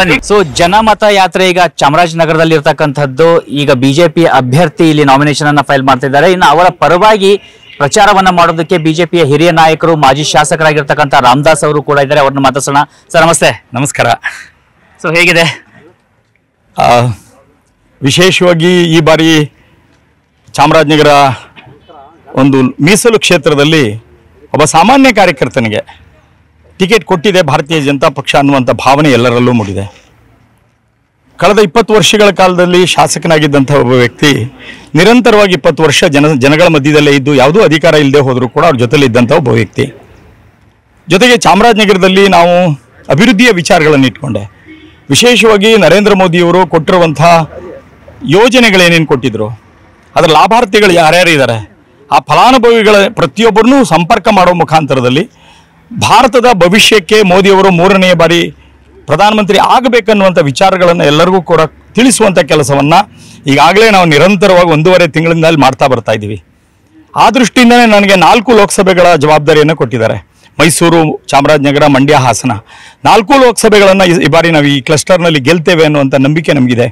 ಬನ್ನಿ. ಸೊ ಜನಮತ ಯಾತ್ರೆ ಈಗ ಚಾಮರಾಜನಗರದಲ್ಲಿ ಇರ್ತಕ್ಕಂಥದ್ದು. ಈಗ ಬಿಜೆಪಿ ಅಭ್ಯರ್ಥಿ ಇಲ್ಲಿ ನಾಮಿನೇಷನ್ ಅನ್ನ ಫೈಲ್ ಮಾಡ್ತಿದ್ದಾರೆ. ಇನ್ನು ಅವರ ಪರವಾಗಿ ಪ್ರಚಾರವನ್ನ ಮಾಡೋದಕ್ಕೆ ಬಿಜೆಪಿಯ ಹಿರಿಯ ನಾಯಕರು, ಮಾಜಿ ಶಾಸಕರಾಗಿರ್ತಕ್ಕಂಥ ರಾಮದಾಸ್ ಅವರು ಕೂಡ ಇದ್ದಾರೆ. ಅವ್ರನ್ನ ಮಾತಾಡ್ಸೋಣ. ಸರ್ ನಮಸ್ತೆ. ನಮಸ್ಕಾರ. ಸೊ ಹೇಗಿದೆ? ವಿಶೇಷವಾಗಿ ಈ ಬಾರಿ ಚಾಮರಾಜನಗರ ಒಂದು ಮೀಸಲು ಕ್ಷೇತ್ರದಲ್ಲಿ ಒಬ್ಬ ಸಾಮಾನ್ಯ ಕಾರ್ಯಕರ್ತನಿಗೆ ಟಿಕೆಟ್ ಕೊಟ್ಟಿದೆ ಭಾರತೀಯ ಜನತಾ ಪಕ್ಷ ಅನ್ನುವಂಥ ಭಾವನೆ ಎಲ್ಲರಲ್ಲೂ ಮೂಡಿದೆ. ಕಳೆದ 20 ವರ್ಷಗಳ ಕಾಲದಲ್ಲಿ ಶಾಸಕನಾಗಿದ್ದಂಥ ಒಬ್ಬ ವ್ಯಕ್ತಿ ನಿರಂತರವಾಗಿ 20 ವರ್ಷ ಜನಗಳ ಮಧ್ಯದಲ್ಲೇ ಇದ್ದು ಯಾವುದೂ ಅಧಿಕಾರ ಇಲ್ಲದೆ ಹೋದರೂ ಕೂಡ ಅವ್ರ ಜೊತೆಲಿ ಇದ್ದಂಥ ಒಬ್ಬ ವ್ಯಕ್ತಿ. ಜೊತೆಗೆ ಚಾಮರಾಜನಗರದಲ್ಲಿ ನಾವು ಅಭಿವೃದ್ಧಿಯ ವಿಚಾರಗಳನ್ನು ಇಟ್ಕೊಂಡೆ, ವಿಶೇಷವಾಗಿ ನರೇಂದ್ರ ಮೋದಿಯವರು ಕೊಟ್ಟಿರುವಂಥ ಯೋಜನೆಗಳೇನೇನು ಕೊಟ್ಟಿದ್ರು, ಅದರ ಲಾಭಾರ್ಥಿಗಳು ಯಾರ್ಯಾರು ಇದ್ದಾರೆ, ಆ ಫಲಾನುಭವಿಗಳ ಪ್ರತಿಯೊಬ್ಬರನ್ನೂ ಸಂಪರ್ಕ ಮಾಡೋ ಮುಖಾಂತರದಲ್ಲಿ ಭಾರತದ ಭವಿಷ್ಯಕ್ಕೆ ಮೋದಿಯವರು 3ನೇ ಬಾರಿ ಪ್ರಧಾನಮಂತ್ರಿ ಆಗಬೇಕನ್ನುವಂಥ ವಿಚಾರಗಳನ್ನು ಎಲ್ಲರಿಗೂ ಕೂಡ ತಿಳಿಸುವಂಥ ಕೆಲಸವನ್ನು ಈಗಾಗಲೇ ನಾವು ನಿರಂತರವಾಗಿ 1.5 ತಿಂಗಳಿಂದ ಮಾಡ್ತಾ ಬರ್ತಾ ಇದ್ದೀವಿ. ಆ ದೃಷ್ಟಿಯಿಂದಲೇ ನನಗೆ 4 ಲೋಕಸಭೆಗಳ ಜವಾಬ್ದಾರಿಯನ್ನು ಕೊಟ್ಟಿದ್ದಾರೆ. ಮೈಸೂರು, ಚಾಮರಾಜನಗರ, ಮಂಡ್ಯ, ಹಾಸನ 4 ಲೋಕಸಭೆಗಳನ್ನು ಈ ಬಾರಿ ನಾವು ಈ ಕ್ಲಸ್ಟರ್ನಲ್ಲಿ ಗೆಲ್ತೇವೆ ಅನ್ನುವಂಥ ನಂಬಿಕೆ ನಮಗಿದೆ.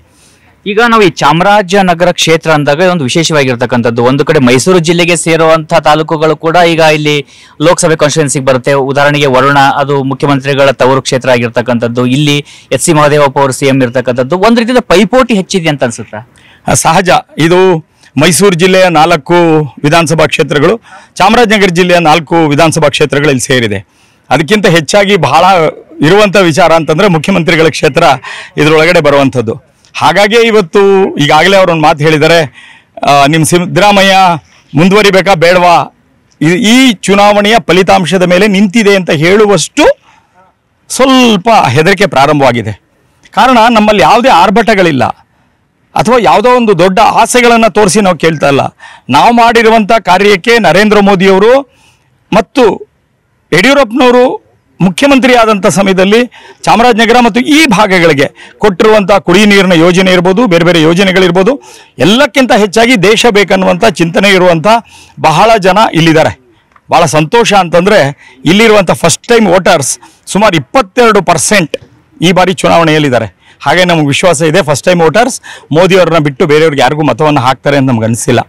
ಈಗ ನಾವು ಈ ಚಾಮರಾಜನಗರ ಕ್ಷೇತ್ರ ಅಂದಾಗ ಒಂದು ವಿಶೇಷವಾಗಿರ್ತಕ್ಕಂಥದ್ದು, ಒಂದು ಕಡೆ ಮೈಸೂರು ಜಿಲ್ಲೆಗೆ ಸೇರುವಂತಹ ತಾಲೂಕುಗಳು ಕೂಡ ಈಗ ಇಲ್ಲಿ ಲೋಕಸಭೆ ಕಾನ್ಸ್ಟಿಟ್ಯೂನ್ಸಿಗೆ ಬರುತ್ತೆ. ಉದಾಹರಣೆಗೆ ವರುಣ, ಅದು ಮುಖ್ಯಮಂತ್ರಿಗಳ ತವರು ಕ್ಷೇತ್ರ ಆಗಿರ್ತಕ್ಕಂಥದ್ದು. ಇಲ್ಲಿ ಎಚ್ ಸಿ ಮಹದೇವಪ್ಪ ಅವರು ಸಿಎಂ ಇರ್ತಕ್ಕಂಥದ್ದು. ಒಂದು ರೀತಿಯ ಪೈಪೋಟಿ ಹೆಚ್ಚಿದೆ ಅಂತ ಅನ್ಸುತ್ತಾ? ಸಹಜ. ಇದು ಮೈಸೂರು ಜಿಲ್ಲೆಯ 4 ವಿಧಾನಸಭಾ ಕ್ಷೇತ್ರಗಳು, ಚಾಮರಾಜನಗರ ಜಿಲ್ಲೆಯ 4 ವಿಧಾನಸಭಾ ಕ್ಷೇತ್ರಗಳು ಇಲ್ಲಿ ಸೇರಿದೆ. ಅದಕ್ಕಿಂತ ಹೆಚ್ಚಾಗಿ ಬಹಳ ಇರುವಂಥ ವಿಚಾರ ಅಂತಂದರೆ ಮುಖ್ಯಮಂತ್ರಿಗಳ ಕ್ಷೇತ್ರ ಇದರೊಳಗಡೆ ಬರುವಂಥದ್ದು. ಹಾಗಾಗಿ ಇವತ್ತು ಈಗಾಗಲೇ ಅವರೊಂದು ಮಾತು ಹೇಳಿದ್ದಾರೆ, ನಿಮ್ಮ ಸಿದ್ದರಾಮಯ್ಯ ಮುಂದುವರಿಬೇಕಾ ಬೇಡವಾ, ಈ ಚುನಾವಣೆಯ ಫಲಿತಾಂಶದ ಮೇಲೆ ನಿಂತಿದೆ ಅಂತ ಹೇಳುವಷ್ಟು ಸ್ವಲ್ಪ ಹೆದರಿಕೆ ಪ್ರಾರಂಭವಾಗಿದೆ. ಕಾರಣ ನಮ್ಮಲ್ಲಿ ಯಾವುದೇ ಆರ್ಭಟಗಳಿಲ್ಲ ಅಥವಾ ಯಾವುದೋ ಒಂದು ದೊಡ್ಡ ಆಸೆಗಳನ್ನು ತೋರಿಸಿ ನಾವು ಕೇಳ್ತಾ ಇಲ್ಲ. ನಾವು ಮಾಡಿರುವಂಥ ಕಾರ್ಯಕ್ಕೆ ನರೇಂದ್ರ ಮೋದಿಯವರು ಮತ್ತು ಯಡಿಯೂರಪ್ಪನವರು ಮುಖ್ಯಮಂತ್ರಿ ಆದಂಥ ಸಮಯದಲ್ಲಿ ಚಾಮರಾಜನಗರ ಮತ್ತು ಈ ಭಾಗಗಳಿಗೆ ಕೊಟ್ಟಿರುವಂಥ ಕುಡಿಯ ನೀರಿನ ಯೋಜನೆ ಇರ್ಬೋದು, ಬೇರೆ ಬೇರೆ ಯೋಜನೆಗಳಿರ್ಬೋದು, ಎಲ್ಲಕ್ಕಿಂತ ಹೆಚ್ಚಾಗಿ ದೇಶ ಬೇಕನ್ನುವಂಥ ಚಿಂತನೆ ಇರುವಂಥ ಬಹಳ ಜನ ಇಲ್ಲಿದ್ದಾರೆ. ಭಾಳ ಸಂತೋಷ ಅಂತಂದರೆ ಇಲ್ಲಿರುವಂಥ ಫಸ್ಟ್ ಟೈಮ್ ವೋಟರ್ಸ್ ಸುಮಾರು 22% ಈ ಬಾರಿ ಚುನಾವಣೆಯಲ್ಲಿದ್ದಾರೆ. ಹಾಗೆ ನಮಗೆ ವಿಶ್ವಾಸ ಇದೆ, ಫಸ್ಟ್ ಟೈಮ್ ವೋಟರ್ಸ್ ಮೋದಿಯವ್ರನ್ನ ಬಿಟ್ಟು ಬೇರೆಯವ್ರಿಗೆ ಯಾರಿಗೂ ಮತವನ್ನು ಹಾಕ್ತಾರೆ ಅಂತ ನಮ್ಗೆ ಅನಿಸಿಲ್ಲ.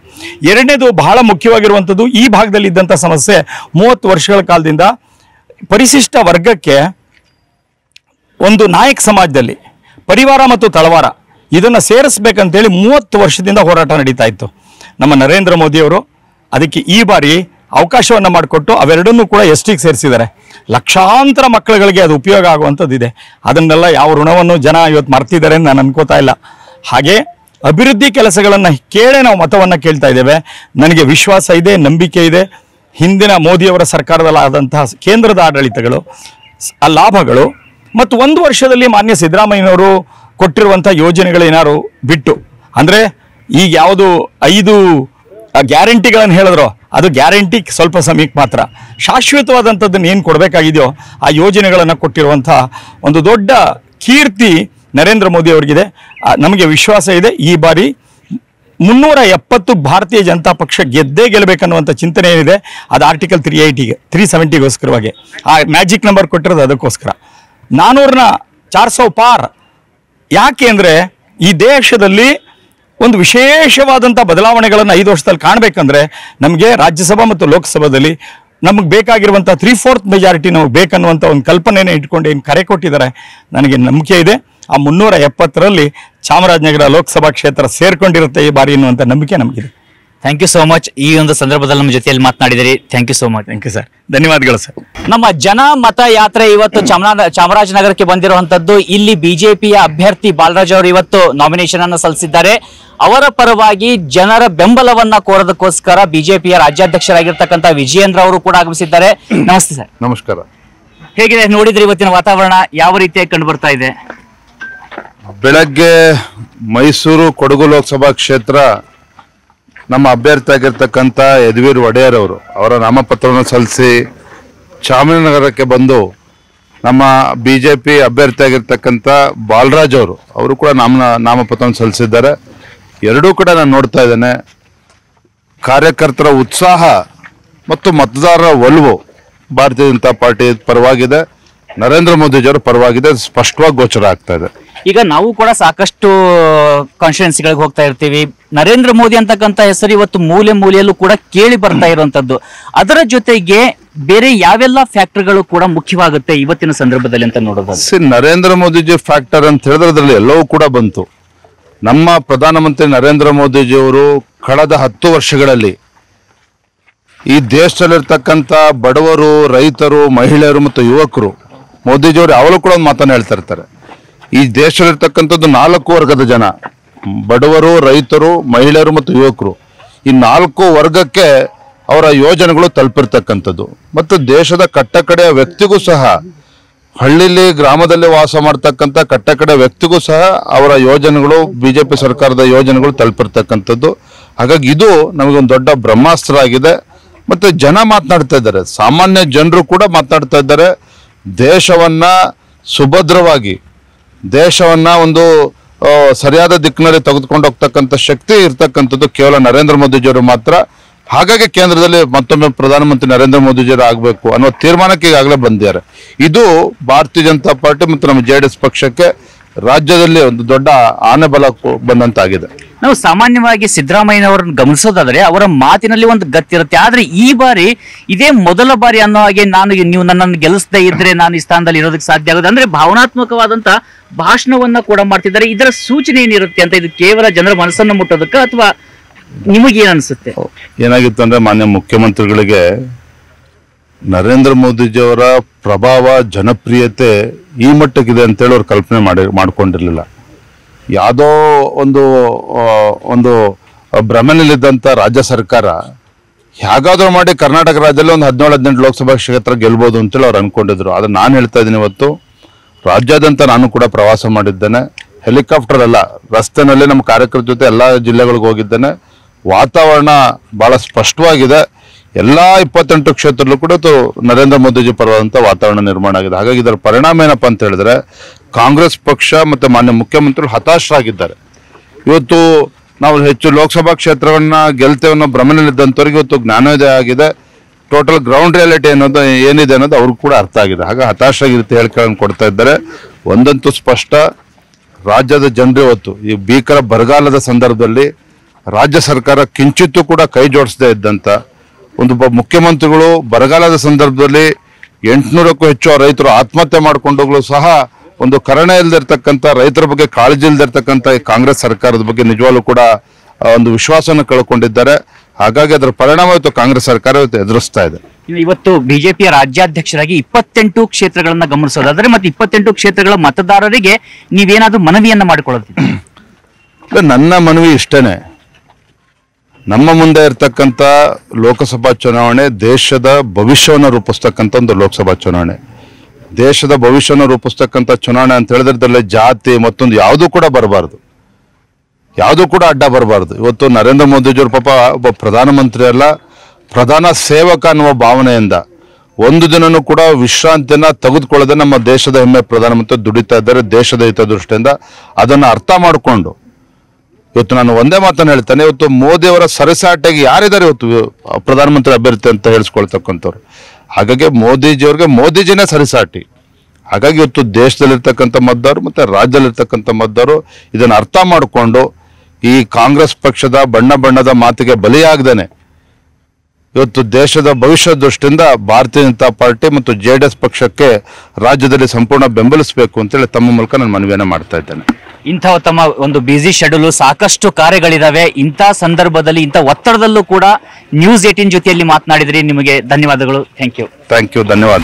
ಎರಡನೇದು ಬಹಳ ಮುಖ್ಯವಾಗಿರುವಂಥದ್ದು, ಈ ಭಾಗದಲ್ಲಿ ಇದ್ದಂಥ ಸಮಸ್ಯೆ 30 ವರ್ಷಗಳ ಕಾಲದಿಂದ ಪರಿಶಿಷ್ಟ ವರ್ಗಕ್ಕೆ ಒಂದು ನಾಯಕ್ ಸಮಾಜದಲ್ಲಿ ಪರಿವಾರ ಮತ್ತು ತಳವಾರ ಇದನ್ನು ಸೇರಿಸ್ಬೇಕಂತೇಳಿ 30 ವರ್ಷದಿಂದ ಹೋರಾಟ ನಡೀತಾ ಇತ್ತು. ನಮ್ಮ ನರೇಂದ್ರ ಮೋದಿಯವರು ಅದಕ್ಕೆ ಈ ಬಾರಿ ಅವಕಾಶವನ್ನು ಮಾಡಿಕೊಟ್ಟು ಅವೆರಡನ್ನೂ ಕೂಡ ಎಸ್ಟಿಗೆ ಸೇರಿಸಿದ್ದಾರೆ. ಲಕ್ಷಾಂತರ ಮಕ್ಕಳುಗಳಿಗೆ ಅದು ಉಪಯೋಗ ಆಗುವಂಥದ್ದಿದೆ. ಅದನ್ನೆಲ್ಲ ಯಾವ ಋಣವನ್ನು ಜನ ಇವತ್ತು ಮರ್ತಿದ್ದಾರೆ ಅಂತ ನಾನು ಅನ್ಕೋತಾ ಇಲ್ಲ. ಹಾಗೆ ಅಭಿವೃದ್ಧಿ ಕೆಲಸಗಳನ್ನು ಕೇಳೇ ನಾವು ಮತವನ್ನು ಕೇಳ್ತಾ ಇದ್ದೇವೆ. ನನಗೆ ವಿಶ್ವಾಸ ಇದೆ, ನಂಬಿಕೆ ಇದೆ. ಹಿಂದಿನ ಮೋದಿಯವರ ಸರ್ಕಾರದಲ್ಲಾದಂತಹ ಕೇಂದ್ರದ ಆಡಳಿತಗಳು, ಆ ಲಾಭಗಳು ಮತ್ತು 1 ವರ್ಷದಲ್ಲಿ ಮಾನ್ಯ ಸಿದ್ದರಾಮಯ್ಯನವರು ಕೊಟ್ಟಿರುವಂಥ ಯೋಜನೆಗಳೇನಾರು ಬಿಟ್ಟು, ಅಂದರೆ ಈಗ ಯಾವುದು 5 ಗ್ಯಾರಂಟಿಗಳನ್ನು ಹೇಳಿದ್ರು, ಅದು ಗ್ಯಾರಂಟಿ ಸ್ವಲ್ಪ ಸಮಯಕ್ಕೆ ಮಾತ್ರ. ಶಾಶ್ವತವಾದಂಥದ್ದನ್ನು ಏನು ಕೊಡಬೇಕಾಗಿದೆಯೋ ಆ ಯೋಜನೆಗಳನ್ನು ಕೊಟ್ಟಿರುವಂಥ ಒಂದು ದೊಡ್ಡ ಕೀರ್ತಿ ನರೇಂದ್ರ ಮೋದಿ ಅವರಿಗಿದೆ. ನಮಗೆ ವಿಶ್ವಾಸ ಇದೆ ಈ ಬಾರಿ 370 ಭಾರತೀಯ ಜನತಾ ಪಕ್ಷ ಗೆದ್ದೇ ಗೆಲ್ಲಬೇಕನ್ನುವಂಥ ಚಿಂತನೆ ಏನಿದೆ ಅದು ಆರ್ಟಿಕಲ್ 380ಗೆ 370ಗೋಸ್ಕರವಾಗಿ ಆ ಮ್ಯಾಜಿಕ್ ನಂಬರ್ ಕೊಟ್ಟಿರೋದು ಅದಕ್ಕೋಸ್ಕರ. 400ನ 400 ಪಾರ್. ಯಾಕೆ ಅಂದರೆ ಈ ದೇಶದಲ್ಲಿ ಒಂದು ವಿಶೇಷವಾದಂಥ ಬದಲಾವಣೆಗಳನ್ನು 5 ವರ್ಷದಲ್ಲಿ ಕಾಣಬೇಕಂದ್ರೆ ನಮಗೆ ರಾಜ್ಯಸಭಾ ಮತ್ತು ಲೋಕಸಭಾದಲ್ಲಿ ನಮಗೆ ಬೇಕಾಗಿರುವಂಥ 3/4 ಮೆಜಾರಿಟಿ ನಮಗೆ ಬೇಕನ್ನುವಂಥ ಒಂದು ಕಲ್ಪನೆಯನ್ನು ಇಟ್ಕೊಂಡು ಏನು ಕರೆ ಕೊಟ್ಟಿದ್ದಾರೆ, ನನಗೆ ನಂಬಿಕೆ ಇದೆ ಆ 370ರಲ್ಲಿ ಚಾಮರಾಜನಗರ ಲೋಕಸಭಾ ಕ್ಷೇತ್ರ ಸೇರ್ಕೊಂಡಿರುತ್ತೆ ಈ ಬಾರಿ ಎನ್ನುವಂಥ ನಂಬಿಕೆ ನಮಗಿದೆ. Thank you so much. ಈ ಒಂದು ಸಂದರ್ಭದಲ್ಲಿ ನಮ್ಮ ಜೊತೆಯಲ್ಲಿ ಮಾತನಾಡಿದಿರಿ. Thank you so much. Thank you sir, ಧನ್ಯವಾದಗಳು ಸರ್. ನಮ್ಮ ಜನ ಮತ ಯಾತ್ರೆ ಇವತ್ತು ಚಾಮರಾಜನಗರಕ್ಕೆ ಬಂದಿರುವಂತದ್ದು. ಇಲ್ಲಿ ಬಿಜೆಪಿಯ ಅಭ್ಯರ್ಥಿ ಬಾಲರಾಜ್ ಅವರು ಇವತ್ತು ನಾಮಿನೇಷನ್ ಅನ್ನು ಸಲ್ಲಿಸಿದ್ದಾರೆ. ಅವರ ಪರವಾಗಿ ಜನರ ಬೆಂಬಲವನ್ನ ಕೋರೋದಕ್ಕೋಸ್ಕರ ಬಿಜೆಪಿಯ ರಾಜ್ಯಾಧ್ಯಕ್ಷರಾಗಿರ್ತಕ್ಕಂಥ ವಿಜಯೇಂದ್ರ ಅವರು ಕೂಡ ಆಗಮಿಸಿದ್ದಾರೆ. ನಮಸ್ತೆ ಸರ್. ನಮಸ್ಕಾರ. ಹೇಗಿದೆ ನೋಡಿದ್ರೆ ಇವತ್ತಿನ ವಾತಾವರಣ ಯಾವ ರೀತಿಯಾಗಿ ಕಂಡು ಬರ್ತಾ ಇದೆ? ಬೆಳಗ್ಗೆ ಮೈಸೂರು ಕೊಡಗು ಲೋಕಸಭಾ ಕ್ಷೇತ್ರ ನಮ್ಮ ಅಭ್ಯರ್ಥಿ ಆಗಿರ್ತಕ್ಕಂಥ ಯದುವೀರ್ ಒಡೆಯರ್ ಅವರು ಅವರ ನಾಮಪತ್ರವನ್ನು ಸಲ್ಲಿಸಿ ಚಾಮರಾಜನಗರಕ್ಕೆ ಬಂದು ನಮ್ಮ ಬಿಜೆಪಿ ಅಭ್ಯರ್ಥಿ ಆಗಿರ್ತಕ್ಕಂಥ ಬಾಲರಾಜ್ ಅವರು ಕೂಡ ನಾಮಪತ್ರವನ್ನು ಸಲ್ಲಿಸಿದ್ದಾರೆ. ಎರಡೂ ಕಡೆ ನಾನು ನೋಡ್ತಾ ಇದ್ದೇನೆ, ಕಾರ್ಯಕರ್ತರ ಉತ್ಸಾಹ ಮತ್ತು ಮತದಾರರ ಒಲವು ಭಾರತೀಯ ಜನತಾ ಪಾರ್ಟಿ ಪರವಾಗಿದೆ. ನರೇಂದ್ರ ಮೋದಿಜಿಯವರ ಪರವಾಗಿದೆ, ಸ್ಪಷ್ಟವಾಗಿ ಗೋಚರ ಆಗ್ತಾ ಇದೆ. ಈಗ ನಾವು ಕೂಡ ಸಾಕಷ್ಟು ಕಾನ್ಸ್ಟಿಟ್ಯೂನ್ಸಿಗಳಿಗೆ ಹೋಗ್ತಾ ಇರ್ತೀವಿ. ನರೇಂದ್ರ ಮೋದಿ ಅಂತಕ್ಕಂಥ ಹೆಸರು ಇವತ್ತು ಮೂಲೆ ಮೂಲೆಯಲ್ಲೂ ಕೂಡ ಕೇಳಿ ಬರ್ತಾ ಇರುವಂತದ್ದು. ಅದರ ಜೊತೆಗೆ ಬೇರೆ ಯಾವೆಲ್ಲ ಫ್ಯಾಕ್ಟರ್ಗಳು ಕೂಡ ಮುಖ್ಯವಾಗುತ್ತೆ ಇವತ್ತಿನ ಸಂದರ್ಭದಲ್ಲಿ ಅಂತ ನೋಡೋದು? ನರೇಂದ್ರ ಮೋದಿಜಿ ಫ್ಯಾಕ್ಟರ್ ಅಂತ ಹೇಳಿದ್ರೆ ಅದರಲ್ಲಿ ಎಲ್ಲವೂ ಕೂಡ ಬಂತು. ನಮ್ಮ ಪ್ರಧಾನಮಂತ್ರಿ ನರೇಂದ್ರ ಮೋದಿಜಿಯವರು ಕಳೆದ 10 ವರ್ಷಗಳಲ್ಲಿ ಈ ದೇಶದಲ್ಲಿರ್ತಕ್ಕಂಥ ಬಡವರು, ರೈತರು, ಮಹಿಳೆಯರು ಮತ್ತು ಯುವಕರು, ಮೋದಿಜಿಯವರು ಯಾವಾಗಲೂ ಕೂಡ ಒಂದು ಮಾತನ್ನು ಹೇಳ್ತಾ ಇರ್ತಾರೆ. ಈ ದೇಶದಲ್ಲಿರ್ತಕ್ಕಂಥದ್ದು 4 ವರ್ಗದ ಜನ, ಬಡವರು, ರೈತರು, ಮಹಿಳೆಯರು ಮತ್ತು ಯುವಕರು. ಈ 4 ವರ್ಗಕ್ಕೆ ಅವರ ಯೋಜನೆಗಳು ತಲುಪಿರ್ತಕ್ಕಂಥದ್ದು. ಮತ್ತು ದೇಶದ ಕಟ್ಟಕಡೆಯ ವ್ಯಕ್ತಿಗೂ ಸಹ, ಹಳ್ಳಿಲಿ ಗ್ರಾಮದಲ್ಲಿ ವಾಸ ಮಾಡ್ತಕ್ಕಂಥ ಕಟ್ಟಕಡೆ ವ್ಯಕ್ತಿಗೂ ಸಹ ಅವರ ಯೋಜನೆಗಳು, ಬಿಜೆಪಿ ಸರ್ಕಾರದ ಯೋಜನೆಗಳು ತಲುಪಿರ್ತಕ್ಕಂಥದ್ದು. ಹಾಗಾಗಿ ಇದು ನಮಗೊಂದು ದೊಡ್ಡ ಬ್ರಹ್ಮಾಸ್ತ್ರ ಆಗಿದೆ. ಮತ್ತು ಜನ ಮಾತನಾಡ್ತಾ ಇದ್ದಾರೆ, ಸಾಮಾನ್ಯ ಜನರು ಕೂಡ ಮಾತನಾಡ್ತಾ ಇದ್ದಾರೆ. ದೇಶವನ್ನ ಸುಭದ್ರವಾಗಿ, ದೇಶವನ್ನ ಒಂದು ಸರಿಯಾದ ದಿಕ್ಕಿನಲ್ಲಿ ತೆಗೆದುಕೊಂಡು ಹೋಗ್ತಕ್ಕಂಥ ಶಕ್ತಿ ಇರ್ತಕ್ಕಂಥದ್ದು ಕೇವಲ ನರೇಂದ್ರ ಮೋದಿಜಿಯವರು ಮಾತ್ರ. ಹಾಗಾಗಿ ಕೇಂದ್ರದಲ್ಲಿ ಮತ್ತೊಮ್ಮೆ ಪ್ರಧಾನಮಂತ್ರಿ ನರೇಂದ್ರ ಮೋದಿಜಿಯವರು ಆಗಬೇಕು ಅನ್ನೋ ತೀರ್ಮಾನಕ್ಕೆ ಈಗಾಗಲೇ ಬಂದಿದ್ದಾರೆ. ಇದು ಭಾರತೀಯ ಜನತಾ ಪಾರ್ಟಿ ಮತ್ತು ನಮ್ಮ JDS ಪಕ್ಷಕ್ಕೆ ರಾಜ್ಯದಲ್ಲಿ ಒಂದು ದೊಡ್ಡ ಆನೆಬಲ ಬಂದಂತಾಗಿದೆ. ನಾವು ಸಾಮಾನ್ಯವಾಗಿ ಸಿದ್ದರಾಮಯ್ಯನವರನ್ನು ಗಮನಿಸೋದಾದ್ರೆ ಅವರ ಮಾತಿನಲ್ಲಿ ಒಂದು ಗತ್ತಿರುತ್ತೆ. ಆದ್ರೆ ಈ ಬಾರಿ ಇದೇ ಮೊದಲ ಬಾರಿ ಅನ್ನೋ ಹಾಗೆ ನೀವು ನನ್ನನ್ನು ಗೆಲ್ಲಿಸದೇ ಇದ್ರೆ ನಾನು ಈ ಸ್ಥಾನದಲ್ಲಿ ಇರೋದಕ್ಕೆ ಸಾಧ್ಯ ಆಗೋದು ಅಂದ್ರೆ ಭಾವನಾತ್ಮಕವಾದಂತ ಭಾಷಣವನ್ನ ಕೂಡ ಮಾಡ್ತಿದ್ದಾರೆ. ಇದರ ಸೂಚನೆ ಏನಿರುತ್ತೆ ಅಂತ? ಇದು ಕೇವಲ ಜನರ ಮನಸ್ಸನ್ನು ಮುಟ್ಟೋದಕ್ಕ ಅಥವಾ ನಿಮಗೇನ್ ಅನ್ಸುತ್ತೆ? ಏನಾಗಿತ್ತು ಅಂದ್ರೆ, ಮಾನ್ಯ ಮುಖ್ಯಮಂತ್ರಿಗಳಿಗೆ ನರೇಂದ್ರ ಮೋದಿಜಿಯವರ ಪ್ರಭಾವ, ಜನಪ್ರಿಯತೆ ಈ ಮಟ್ಟಕ್ಕಿದೆ ಅಂತೇಳಿ ಅವ್ರು ಕಲ್ಪನೆ ಮಾಡ್ಕೊಂಡಿರ್ಲಿಲ್ಲ. ಯಾವುದೋ ಒಂದು ಭ್ರಮೆನಲ್ಲಿದ್ದಂಥ ರಾಜ್ಯ ಸರ್ಕಾರ ಹೇಗಾದ್ರೂ ಮಾಡಿ ಕರ್ನಾಟಕ ರಾಜ್ಯದಲ್ಲಿ ಒಂದು 17-18 ಲೋಕಸಭಾ ಕ್ಷೇತ್ರ ಗೆಲ್ಬೋದು ಅಂತೇಳಿ ಅವ್ರು ಅನ್ಕೊಂಡಿದ್ರು. ಆದ್ರೆ ನಾನು ಹೇಳ್ತಾ ಇದ್ದೀನಿ, ಇವತ್ತು ರಾಜ್ಯಾದ್ಯಂತ ನಾನು ಕೂಡ ಪ್ರವಾಸ ಮಾಡಿದ್ದೇನೆ. ಹೆಲಿಕಾಪ್ಟರ್ ಅಲ್ಲ, ರಸ್ತೆನಲ್ಲಿ ನಮ್ಮ ಕಾರ್ಯಕರ್ತರ ಜೊತೆ ಎಲ್ಲ ಜಿಲ್ಲೆಗಳಿಗೆ ಹೋಗಿದ್ದೇನೆ. ವಾತಾವರಣ ಬಹಳ ಸ್ಪಷ್ಟವಾಗಿದೆ. ಎಲ್ಲ 28 ಕ್ಷೇತ್ರದಲ್ಲೂ ಕೂಡ ನರೇಂದ್ರ ಮೋದಿಜಿ ಪರವಾದಂಥ ವಾತಾವರಣ ನಿರ್ಮಾಣ ಆಗಿದೆ. ಹಾಗಾಗಿ ಇದರ ಪರಿಣಾಮ ಏನಪ್ಪಾ ಅಂತ ಹೇಳಿದ್ರೆ, ಕಾಂಗ್ರೆಸ್ ಪಕ್ಷ ಮತ್ತು ಮಾನ್ಯ ಮುಖ್ಯಮಂತ್ರಿಗಳು ಹತಾಶರಾಗಿದ್ದಾರೆ. ಇವತ್ತು ನಾವು ಹೆಚ್ಚು ಲೋಕಸಭಾ ಕ್ಷೇತ್ರವನ್ನ ಗೆಲ್ತೇವೆ ಅನ್ನೋ ಭ್ರಮೆನಲ್ಲಿದ್ದಂಥವ್ರಿಗೆ ಇವತ್ತು ಜ್ಞಾನೋದಯ ಆಗಿದೆ. ಟೋಟಲ್ ಗ್ರೌಂಡ್ ರಿಯಾಲಿಟಿ ಏನಿದೆ ಅನ್ನೋದು ಅವ್ರಿಗೆ ಕೂಡ ಅರ್ಥ ಆಗಿದೆ. ಹಾಗೆ ಹತಾಶರಾಗಿರುತ್ತೆ ಹೇಳಿಕೆಗಳನ್ನು ಕೊಡ್ತಾ ಇದ್ದಾರೆ. ಒಂದಂತೂ ಸ್ಪಷ್ಟ, ರಾಜ್ಯದ ಜನರು ಇವತ್ತು ಈ ಭೀಕರ ಬರಗಾಲದ ಸಂದರ್ಭದಲ್ಲಿ ರಾಜ್ಯ ಸರ್ಕಾರ ಕಿಂಚಿತ್ತೂ ಕೂಡ ಕೈ ಜೋಡಿಸದೇ ಇದ್ದಂತ ಒಂದು ಮುಖ್ಯಮಂತ್ರಿಗಳು ಬರಗಾಲದ ಸಂದರ್ಭದಲ್ಲಿ 800ಕ್ಕೂ ಹೆಚ್ಚು ರೈತರು ಆತ್ಮಹತ್ಯೆ ಮಾಡಿಕೊಂಡೋಗ್ಲೂ ಸಹ ಒಂದು ಕರುಣೆ ಇಲ್ದಿರ್ತಕ್ಕಂಥ, ರೈತರ ಬಗ್ಗೆ ಕಾಳಜಿ ಇಲ್ದಿರ್ತಕ್ಕಂಥ ಈ ಕಾಂಗ್ರೆಸ್ ಸರ್ಕಾರದ ಬಗ್ಗೆ ನಿಜವಾಗ್ಲೂ ಕೂಡ ಒಂದು ವಿಶ್ವಾಸವನ್ನು ಕಳ್ಕೊಂಡಿದ್ದಾರೆ. ಹಾಗಾಗಿ ಅದರ ಪರಿಣಾಮ ಇವತ್ತು ಕಾಂಗ್ರೆಸ್ ಸರ್ಕಾರ ಇವತ್ತು ಎದುರಿಸ್ತಾ ಇದೆ. ಇವತ್ತು ಬಿಜೆಪಿಯ ರಾಜ್ಯಾಧ್ಯಕ್ಷರಾಗಿ 28 ಕ್ಷೇತ್ರಗಳನ್ನ ಗಮನಿಸೋದಾದ್ರೆ ಮತ್ತೆ 28 ಕ್ಷೇತ್ರಗಳ ಮತದಾರರಿಗೆ ನೀವೇನಾದ್ರೂ ಮನವಿಯನ್ನ ಮಾಡಿಕೊಳ್ಳೋದು? ನನ್ನ ಮನವಿ ಇಷ್ಟೇನೆ, ನಮ್ಮ ಮುಂದೆ ಇರ್ತಕ್ಕಂಥ ಲೋಕಸಭಾ ಚುನಾವಣೆ ದೇಶದ ಭವಿಷ್ಯವನ್ನು ರೂಪಿಸ್ತಕ್ಕಂಥ ಒಂದು ಲೋಕಸಭಾ ಚುನಾವಣೆ. ದೇಶದ ಭವಿಷ್ಯವನ್ನು ರೂಪಿಸ್ತಕ್ಕಂಥ ಚುನಾವಣೆ ಅಂತ ಹೇಳಿದ್ರಲ್ಲಿ ಜಾತಿ ಮತ್ತೊಂದು ಯಾವುದೂ ಕೂಡ ಬರಬಾರ್ದು, ಯಾವುದೂ ಕೂಡ ಅಡ್ಡ ಬರಬಾರ್ದು. ಇವತ್ತು ನರೇಂದ್ರ ಮೋದಿಜಿಯವರು ಪಾಪ ಒಬ್ಬ ಪ್ರಧಾನಮಂತ್ರಿ ಅಲ್ಲ, ಪ್ರಧಾನ ಸೇವಕ ಅನ್ನುವ ಭಾವನೆಯಿಂದ ಒಂದು ದಿನನೂ ಕೂಡ ವಿಶ್ರಾಂತಿಯನ್ನ ತೆಗೆದುಕೊಳ್ಳದೆ ನಮ್ಮ ದೇಶದ ಹೆಮ್ಮೆ ಪ್ರಧಾನಮಂತ್ರಿ ದುಡಿತಾ ಇದ್ದಾರೆ ದೇಶದ ಹಿತದೃಷ್ಟಿಯಿಂದ. ಅದನ್ನು ಅರ್ಥ ಮಾಡಿಕೊಂಡು ಇವತ್ತು ನಾನು ಒಂದೇ ಮಾತನ್ನು ಹೇಳ್ತೇನೆ, ಇವತ್ತು ಮೋದಿಯವರ ಸರಿಸಾಟಿಗೆ ಯಾರಿದ್ದಾರೆ ಇವತ್ತು ಪ್ರಧಾನಮಂತ್ರಿ ಅಭ್ಯರ್ಥಿ ಅಂತ ಹೇಳಿಸ್ಕೊಳ್ತಕ್ಕಂಥವ್ರು. ಹಾಗಾಗಿ ಮೋದಿಜಿಯವ್ರಿಗೆ ಮೋದಿಜಿನೇ ಸರಿಸಾಟಿ. ಹಾಗಾಗಿ ಇವತ್ತು ದೇಶದಲ್ಲಿರ್ತಕ್ಕಂಥ ಮತದಾರರು ಮತ್ತು ರಾಜ್ಯದಲ್ಲಿರ್ತಕ್ಕಂಥ ಮತದಾರರು ಇದನ್ನು ಅರ್ಥ ಮಾಡಿಕೊಂಡು ಈ ಕಾಂಗ್ರೆಸ್ ಪಕ್ಷದ ಬಣ್ಣದ ಮಾತಿಗೆ ಬಲಿಯಾಗದೇನೆ ಇವತ್ತು ದೇಶದ ಭವಿಷ್ಯ ದೃಷ್ಟಿಯಿಂದ ಭಾರತೀಯ ಜನತಾ ಪಾರ್ಟಿ ಮತ್ತು JDS ಪಕ್ಷಕ್ಕೆ ರಾಜ್ಯದಲ್ಲಿ ಸಂಪೂರ್ಣ ಬೆಂಬಲಿಸಬೇಕು ಅಂತೇಳಿ ತಮ್ಮ ಮೂಲಕ ನಾನು ಮನವಿಯನ್ನು ಮಾಡ್ತಾ ಇದ್ದೇನೆ. ಇಂಥ ತಮ್ಮ ಒಂದು ಬಿಸಿ ಶೆಡ್ಯೂಲ್, ಸಾಕಷ್ಟು ಕಾರ್ಯಗಳಿದಾವೆ. ಇಂಥ ಸಂದರ್ಭದಲ್ಲಿ ಇಂಥ ಒತ್ತಡದಲ್ಲೂ ಕೂಡ News 18 ಜೊತೆಯಲ್ಲಿ ಮಾತನಾಡಿದ್ರಿ. ನಿಮಗೆ ಧನ್ಯವಾದಗಳು. Thank you. ಧನ್ಯವಾದ.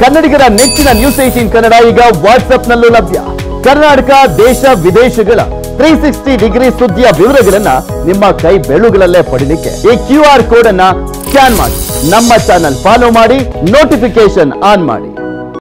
ಕನ್ನಡಿಗರ ನೆಚ್ಚಿನ News 18 ಕನ್ನಡ ಈಗ ವಾಟ್ಸ್ಆಪ್ ನಲ್ಲೂ ಲಭ್ಯ. ಕರ್ನಾಟಕ, ದೇಶ ವಿದೇಶಗಳ 360 ಡಿಗ್ರಿ ಸುದ್ದಿಯ ವಿವರಗಳನ್ನ ನಿಮ್ಮ ಕೈ ಬೆರಳುಗಳಲ್ಲೇ ಪಡಿಲಿಕ್ಕೆ ಈ QR ಕೋಡ್ ಅನ್ನ ಸ್ಕ್ಯಾನ್ ಮಾಡಿ, ನಮ್ಮ ಚಾನಲ್ ಫಾಲೋ ಮಾಡಿ, ನೋಟಿಫಿಕೇಶನ್ ಆನ್ ಮಾಡಿ.